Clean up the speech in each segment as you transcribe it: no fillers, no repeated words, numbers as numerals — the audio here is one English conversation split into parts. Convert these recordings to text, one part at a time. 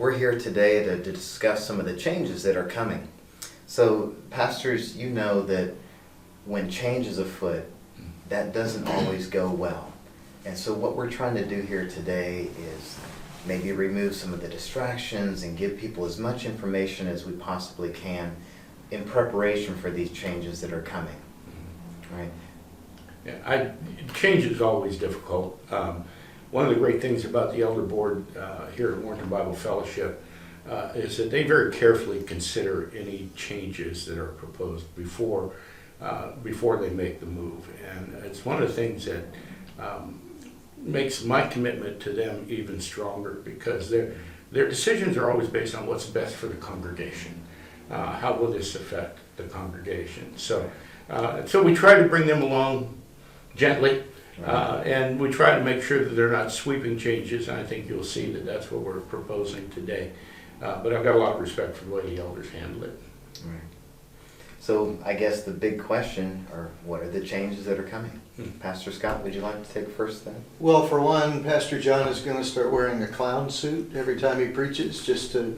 we're here today to discuss some of the changes that are coming. So, pastors, you know that when change is afoot, that doesn't always go well. And so what we're trying to do here today is maybe remove some of the distractions and give people as much information as we possibly can in preparation for these changes that are coming. Right? Yeah, change is always difficult. One of the great things about the Elder Board here at Warrenton Bible Fellowship is that they very carefully consider any changes that are proposed before they make the move. And it's one of the things that makes my commitment to them even stronger, because their decisions are always based on what's best for the congregation. How will this affect the congregation? So we try to bring them along gently, and we try to make sure that they're not sweeping changes, and I think you'll see that that's what we're proposing today. But I've got a lot of respect for the way the elders handle it. Right. So I guess the big question are, what are the changes that are coming? Pastor Scott, would you like to take first then? Well, for one, Pastor John is going to start wearing a clown suit every time he preaches, just to,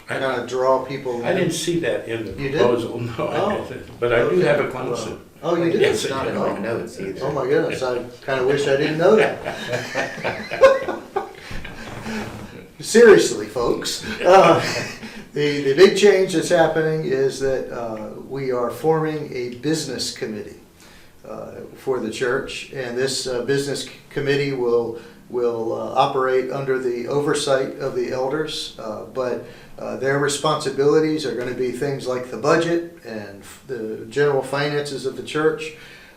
kind of draw people in. I didn't see that in the You proposal, didn't? no, Oh. I didn't. But I do have a clown suit. Oh, you did? Yes, It's not in my notes either. Oh my goodness, I kind of wish I didn't know that. Seriously, folks. The big change that's happening is that we are forming a business committee for the church, and this business committee will operate under the oversight of the elders, but their responsibilities are going to be things like the budget and the general finances of the church,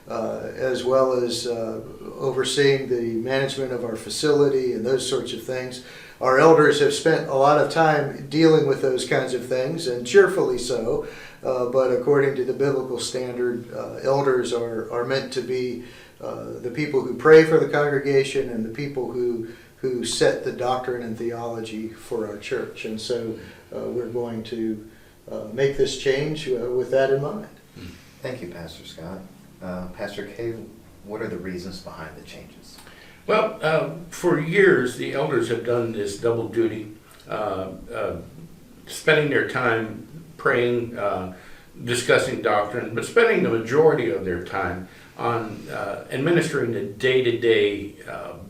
as well as overseeing the management of our facility and those sorts of things. Our elders have spent a lot of time dealing with those kinds of things, and cheerfully so, but according to the biblical standard, elders are meant to be the people who pray for the congregation and the people who set the doctrine and theology for our church. And so we're going to make this change with that in mind. Thank you, Pastor Scott. Pastor Kay, what are the reasons behind the changes? Well, for years, the elders have done this double duty, spending their time praying, discussing doctrine, but spending the majority of their time on administering the day-to-day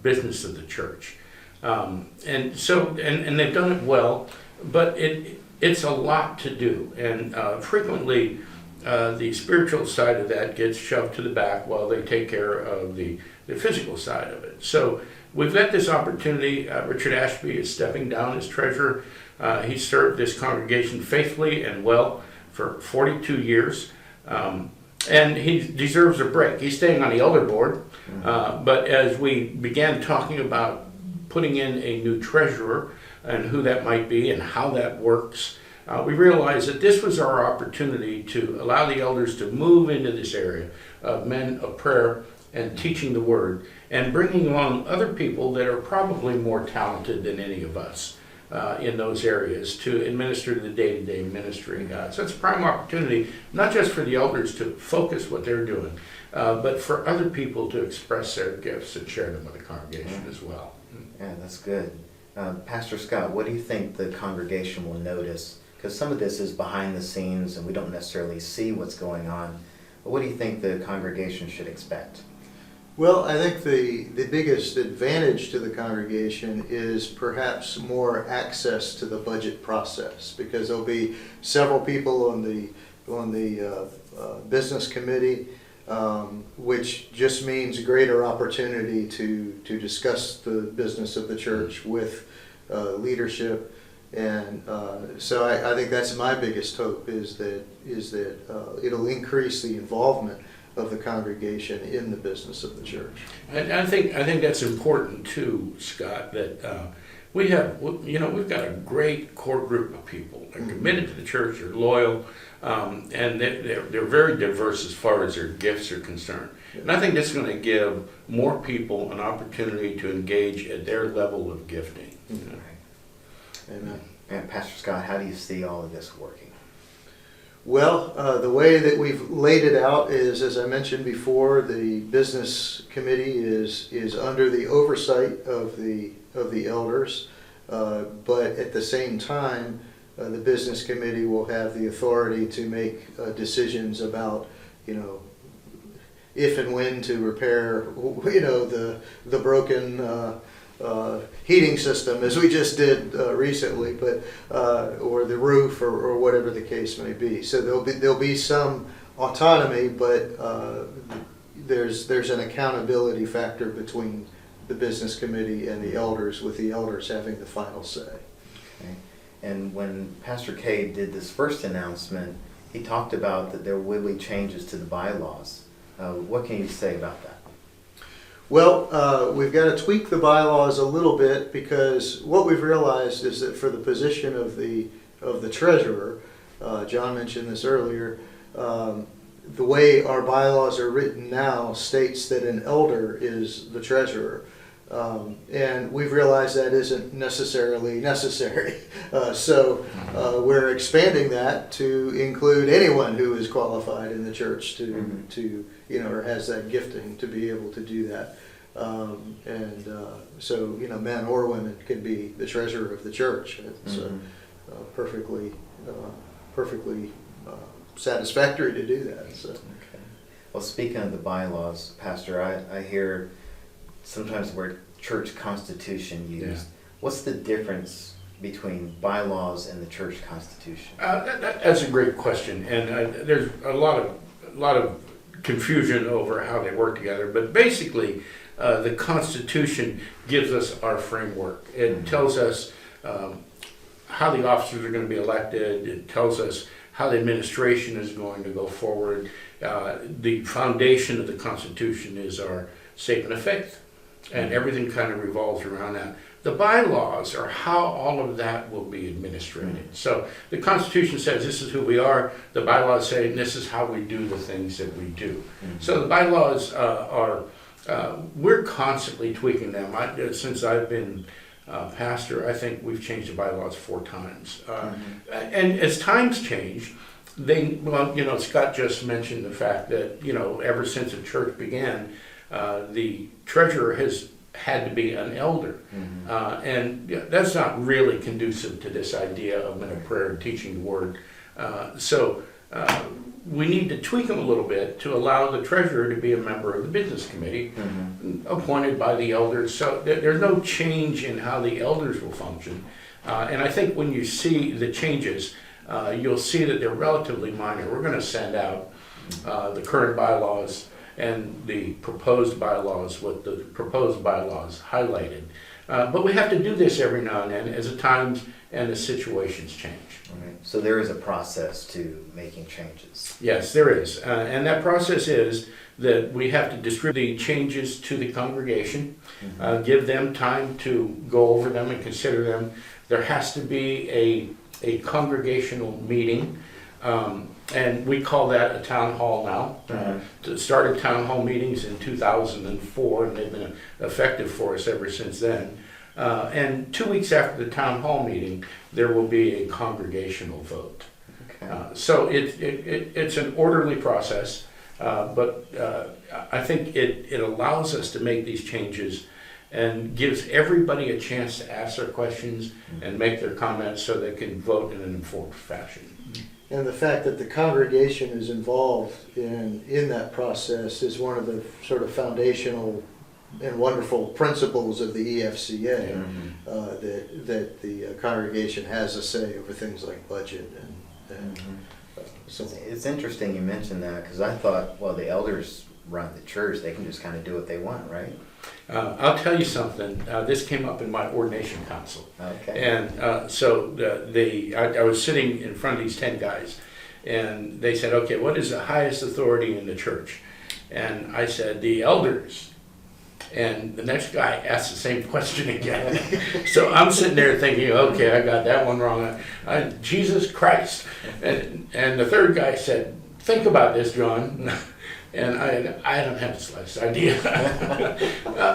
business of the church. And they've done it well, but it's a lot to do. And frequently, the spiritual side of that gets shoved to the back while they take care of the physical side of it. So we've got this opportunity. Richard Ashby is stepping down as treasurer. He served this congregation faithfully and well for 42 years. And he deserves a break. He's staying on the elder board. But as we began talking about putting in a new treasurer and who that might be and how that works, we realized that this was our opportunity to allow the elders to move into this area of men of prayer and teaching the word, and bringing along other people that are probably more talented than any of us in those areas to administer the day-to-day ministry. So it's a prime opportunity, not just for the elders to focus what they're doing, but for other people to express their gifts and share them with the congregation as well. Yeah, that's good. Pastor Scott, what do you think the congregation will notice? Because some of this is behind the scenes and we don't necessarily see what's going on. But what do you think the congregation should expect? Well, I think the biggest advantage to the congregation is perhaps more access to the budget process, because there'll be several people on the business committee, which just means greater opportunity to discuss the business of the church with leadership. And so I think that's my biggest hope, is that it'll increase the involvement of the congregation in the business of the church. And I think that's important too, Scott, that we've got a great core group of people. They're committed to the church, they're loyal, and they're very diverse as far as their gifts are concerned. And I think that's going to give more people an opportunity to engage at their level of gifting. Amen. And Pastor Scott, how do you see all of this working? Well, the way that we've laid it out is, as I mentioned before, the business committee is under the oversight of the elders. But at the same time, the business committee will have the authority to make decisions about, if and when to repair, the broken heating system, as we just did recently, but or the roof, or whatever the case may be. So there'll be some autonomy, but there's an accountability factor between the business committee and the elders, with the elders having the final say. Okay. And when Pastor K did this first announcement, he talked about that there will be changes to the bylaws. What can you say about that? Well, we've got to tweak the bylaws a little bit, because what we've realized is that for the position of the treasurer, John mentioned this earlier, the way our bylaws are written now states that an elder is the treasurer. And we've realized that isn't necessarily necessary. So we're expanding that to include anyone who is qualified in the church to or has that gifting to be able to do that. So men or women can be the treasurer of the church. It's perfectly satisfactory to do that. So. Okay. Well, speaking of the bylaws, Pastor, I hear sometimes the word church constitution used. Yeah. What's the difference between bylaws and the church constitution? That's a great question, and there's a lot of confusion over how they work together. But basically, the Constitution gives us our framework. It tells us how the officers are going to be elected. It tells us how the administration is going to go forward. The foundation of the Constitution is our statement of faith, and everything kind of revolves around that. The bylaws are how all of that will be administrated. So the Constitution says this is who we are. The bylaws say this is how we do the things that we do. So the bylaws we're constantly tweaking them. Since I've been pastor, I think we've changed the bylaws 4 times. And as times change, Scott just mentioned the fact that, ever since the church began, the treasurer has had to be an elder. And that's not really conducive to this idea of men of prayer and teaching the word. So we need to tweak them a little bit to allow the treasurer to be a member of the business committee appointed by the elders. So there's no change in how the elders will function. And I think when you see the changes, you'll see that they're relatively minor. We're going to send out the current bylaws and the proposed bylaws with the proposed bylaws highlighted. But we have to do this every now and then as the times and the situations change. Okay. So there is a process to making changes. Yes, there is. And that process is that we have to distribute the changes to the congregation, give them time to go over them and consider them. There has to be a congregational meeting. And we call that a town hall now. Started town hall meetings in 2004, and they've been effective for us ever since then. And 2 weeks after the town hall meeting, there will be a congregational vote. Okay. So it's an orderly process, but I think it allows us to make these changes and gives everybody a chance to ask their questions and make their comments so they can vote in an informed fashion. And the fact that the congregation is involved in that process is one of the sort of foundational and wonderful principles of the EFCA, that the congregation has a say over things like budget and so on. It's interesting you mentioned that, because I thought, well, the elders run the church, they can just kind of do what they want, right? I'll tell you something. This came up in my ordination council. Okay. And I was sitting in front of these 10 guys, and they said, okay, what is the highest authority in the church? And I said, the elders. And the next guy asked the same question again. So I'm sitting there thinking, okay, I got that one wrong. Jesus Christ. And the third guy said, think about this, John. And I don't have the slightest idea.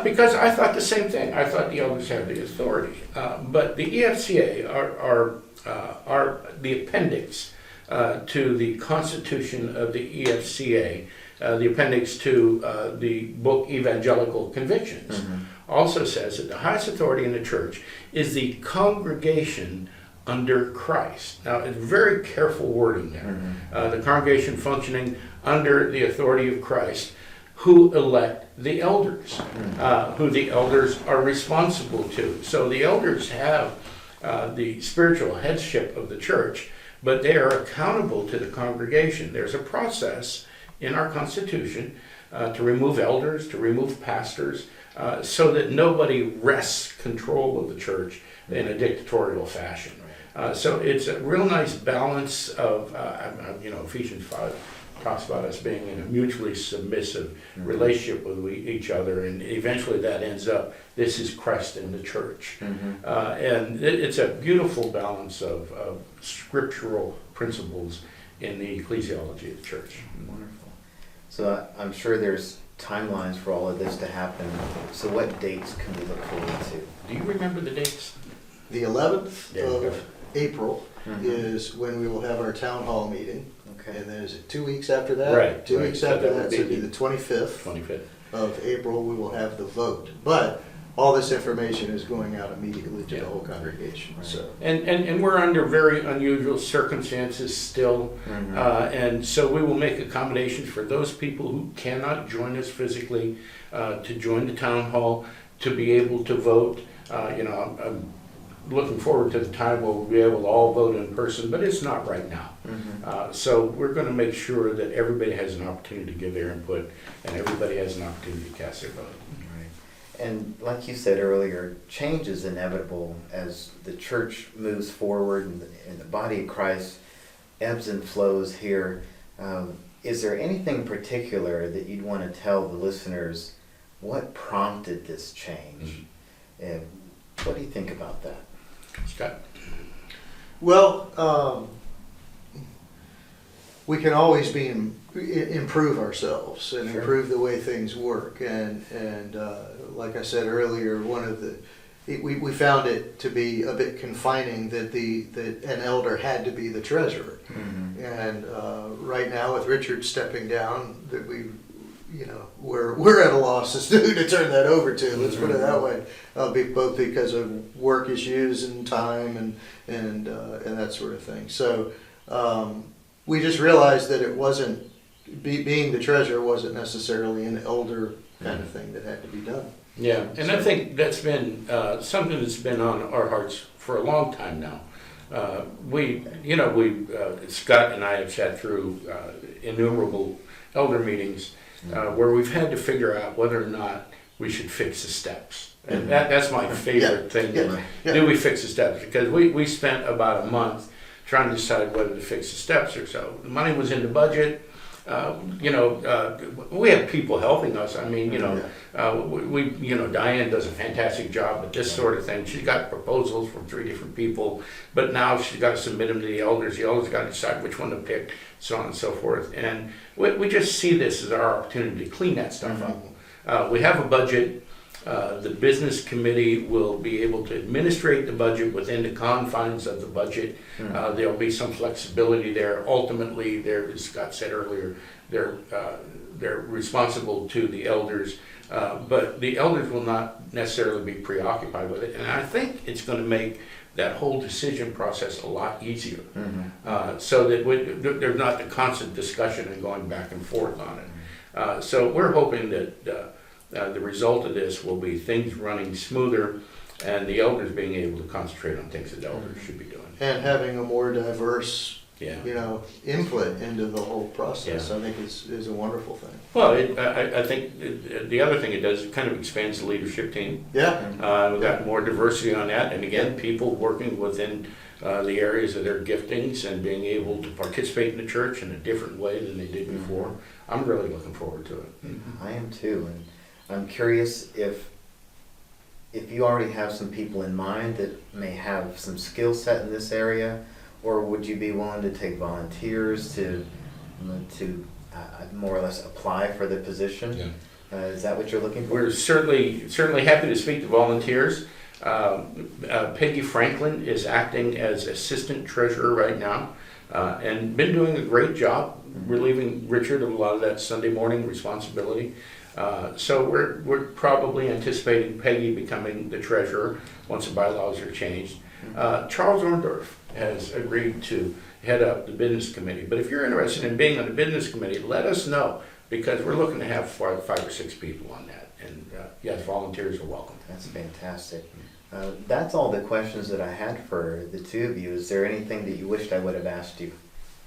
Because I thought the same thing. I thought the elders have the authority. But the EFCA are the appendix to the Constitution of the EFCA, the appendix to the book Evangelical Convictions, also says that the highest authority in the church is the congregation under Christ. Now, it's very careful wording there. The congregation functioning under the authority of Christ, who elect the elders, who the elders are responsible to. So the elders have the spiritual headship of the church, but they are accountable to the congregation. There's a process in our Constitution to remove elders, to remove pastors, so that nobody wrests control of the church in a dictatorial fashion. So it's a real nice balance of, Ephesians 5 talks about us being in a mutually submissive relationship with each other, and eventually that ends up, this is Christ in the church. And it's a beautiful balance of scriptural principles in the ecclesiology of the church. Wonderful. So I'm sure there's timelines for all of this to happen. So what dates can we look forward to? Do you remember the dates? The 11th Yeah. of April is when we will have our town hall meeting. Okay. And then is it 2 weeks after that? Right, 2 right. weeks So after that would that, so it'd be be the 25th 25th. of April, we will have the vote. But all this information is going out immediately to Yeah. the whole congregation, Right. so. And we're under very unusual circumstances still, and so we will make accommodations for those people who cannot join us physically to join the town hall, to be able to vote. I'm looking forward to the time where we'll be able to all vote in person, but it's not right now. So we're going to make sure that everybody has an opportunity to give their input, and everybody has an opportunity to cast their vote. Right. And like you said earlier, change is inevitable as the church moves forward and the body of Christ ebbs and flows here. Is there anything particular that you'd want to tell the listeners what prompted this change? And what do you think about that? Scott? Well, we can always improve ourselves and Sure. improve the way things work. And like I said earlier, we found it to be a bit confining that an elder had to be the treasurer. And right now, with Richard stepping down, that we're at a loss as to who to turn that over to. Let's put it that way. Both because of work issues and time and that sort of thing. So we just realized that it wasn't being the treasurer wasn't necessarily an elder kind of thing that had to be done. Yeah, and I think that's been something that's been on our hearts for a long time now. Scott and I have sat through innumerable elder meetings where we've had to figure out whether or not we should fix the steps. And that's my favorite thing. Yeah. Do we fix the steps? Because we spent about a month trying to decide whether to fix the steps or so. The money was in the budget. We have people helping us. I mean, Diane does a fantastic job at this sort of thing. She's got proposals from 3 different people, but now she's got to submit them to the elders. The elders got to decide which one to pick, so on and so forth. And we just see this as our opportunity to clean that stuff up. We have a budget. The business committee will be able to administrate the budget within the confines of the budget. There'll be some flexibility there. Ultimately, as Scott said earlier, they're responsible to the elders, but the elders will not necessarily be preoccupied with it. And I think it's going to make that whole decision process a lot easier, so that there's not the constant discussion and going back and forth on it. So we're hoping that the result of this will be things running smoother and the elders being able to concentrate on things that elders should be doing. And having a more diverse, Yeah. input into the whole process, Yeah. I think is a wonderful thing. Well, I think the other thing it does, it kind of expands the leadership team. Yeah. We've got more diversity on that, and again, people working within the areas of their giftings and being able to participate in the church in a different way than they did before. I'm really looking forward to it. I am too, and I'm curious if you already have some people in mind that may have some skill set in this area, or would you be willing to take volunteers to more or less apply for the position? Yeah. Is that what you're looking for? We're certainly happy to speak to volunteers. Peggy Franklin is acting as assistant treasurer right now. and been doing a great job relieving Richard of a lot of that Sunday morning responsibility. So we're probably anticipating Peggy becoming the treasurer once the bylaws are changed. Charles Orndorff has agreed to head up the business committee. But if you're interested in being on the business committee, let us know, because we're looking to have five or six people on that. And yes, volunteers are welcome. That's fantastic. That's all the questions that I had for the two of you. Is there anything that you wished I would have asked you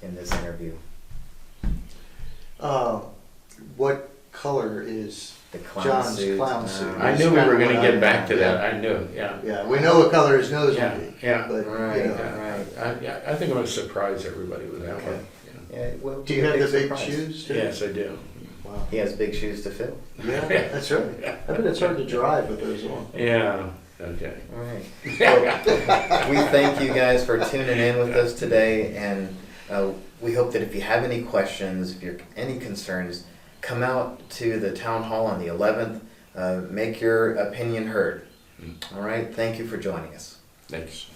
in this interview? What color is The clown John's suit. clown suit? I knew we were going to get back to that. I knew, yeah. Yeah, we know what color his nose Yeah, would be. yeah. But, Right, you know, right. I think I'm going to surprise everybody with that Okay. one. Yeah, it will do be you a have the big surprise. shoes too? Yes, I do. Wow. He has big shoes to fill. Yeah, that's right. I bet it's hard to drive with those on. Yeah, okay. All right. Well, we thank you guys for tuning in with us today, and we hope that if you have any questions, if you're any concerns, come out to the town hall on the 11th. Make your opinion heard. All right. Thank you for joining us. Thanks.